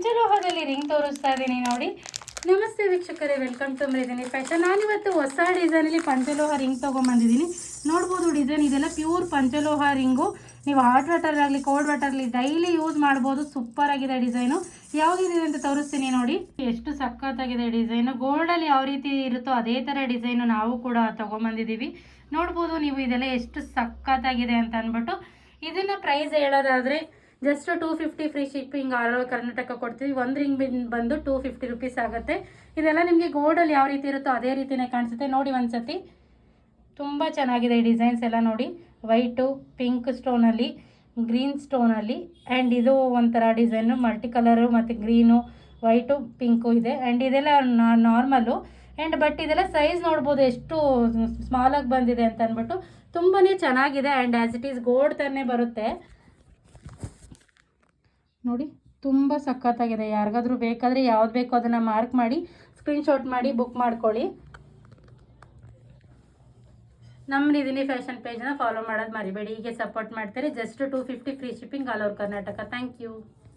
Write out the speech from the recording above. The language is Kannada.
ಪಂಚಲೋಹದಲ್ಲಿ ರಿಂಗ್ ತೋರಿಸ್ತಾ ಇದ್ದೀನಿ ನೋಡಿ. ನಮಸ್ತೆ ವೀಕ್ಷಕರೇ, ವೆಲ್ಕಮ್ ಟು ಮೃದಿನಿ ಫ್ಯಾಷನ್. ನಾನಿವತ್ತು ಹೊಸ ಡಿಸೈನಲ್ಲಿ ಪಂಚಲೋಹ ರಿಂಗ್ ತೊಗೊಂಬಂದಿದ್ದೀನಿ. ನೋಡ್ಬೋದು ಡಿಸೈನ್ ಇದೆಲ್ಲ ಪ್ಯೂರ್ ಪಂಚಲೋಹ ರಿಂಗು. ನೀವು ಹಾಟ್ ವಾಟರ್ ಕೋಲ್ಡ್ ವಾಟರ್ಲಿ ಡೈಲಿ ಯೂಸ್ ಮಾಡ್ಬೋದು. ಸೂಪರ್ ಆಗಿದೆ ಡಿಸೈನು. ಯಾವುದಿದೆ ಅಂತ ತೋರಿಸ್ತೀನಿ ನೋಡಿ. ಎಷ್ಟು ಸಖತ್ತಾಗಿದೆ ಡಿಸೈನು. ಗೋಲ್ಡಲ್ಲಿ ಯಾವ ರೀತಿ ಇರುತ್ತೋ ಅದೇ ಥರ ಡಿಸೈನು ನಾವು ಕೂಡ ತೊಗೊಂಬಂದಿದ್ದೀವಿ. ನೋಡ್ಬೋದು ನೀವು ಇದೆಲ್ಲ ಎಷ್ಟು ಸಖತ್ತಾಗಿದೆ ಅಂತ ಅಂದ್ಬಿಟ್ಟು. ಇದನ್ನು ಪ್ರೈಸ್ ಹೇಳೋದಾದರೆ just 250 free shipping all over Karnataka ಕೊಡ್ತೀವಿ. ಒಂದು ರಿಂಗ್ ಬಂದು 250 ರುಪೀಸ್ ಆಗುತ್ತೆ. ಇದೆಲ್ಲ ನಿಮಗೆ ಗೋಲ್ಡಲ್ಲಿ ಯಾವ ರೀತಿ ಇರುತ್ತೋ ಅದೇ ರೀತಿಯೇ ಕಾಣಿಸುತ್ತೆ. ನೋಡಿ ಒಂದ್ಸತಿ, ತುಂಬ ಚೆನ್ನಾಗಿದೆ ಈ ಡಿಸೈನ್ಸ್ ಎಲ್ಲ ನೋಡಿ. ವೈಟು, ಪಿಂಕ್ ಸ್ಟೋನಲ್ಲಿ, ಗ್ರೀನ್ ಸ್ಟೋನಲ್ಲಿ, ಆ್ಯಂಡ್ ಇದು ಒಂಥರ ಡಿಸೈನು ಮಲ್ಟಿ ಕಲರು ಮತ್ತು ಗ್ರೀನು, ವೈಟು, ಪಿಂಕು ಇದೆ. ಆ್ಯಂಡ್ ಇದೆಲ್ಲ ನಾರ್ಮಲ್ಲು. ಆ್ಯಂಡ್ ಬಟ್ ಇದೆಲ್ಲ ಸೈಜ್ ನೋಡ್ಬೋದು ಎಷ್ಟು ಸ್ಮಾಲಾಗಿ ಬಂದಿದೆ ಅಂತ ಅಂದ್ಬಿಟ್ಟು. ತುಂಬಾ ಚೆನ್ನಾಗಿದೆ. And as it is gold ಥರನೇ ಬರುತ್ತೆ ನೋಡಿ. ತುಂಬ ಸಖತ್ತಾಗಿದೆ. ಯಾರಿಗಾದ್ರೂ ಬೇಕಾದರೆ ಯಾವ್ದು ಬೇಕೋ ಅದನ್ನು ಮಾರ್ಕ್ ಮಾಡಿ ಸ್ಕ್ರೀನ್ಶಾಟ್ ಮಾಡಿ ಬುಕ್ ಮಾಡ್ಕೊಳ್ಳಿ. ನಮ್ಮ ಮೃದಿನಿ ಫ್ಯಾಷನ್ ಪೇಜ್ನ ಫಾಲೋ ಮಾಡೋದು ಮರಿಬೇಡಿ. ಹೀಗೆ ಸಪೋರ್ಟ್ ಮಾಡ್ತಾರೆ. Just 250 free shipping all over Karnataka. Thank you.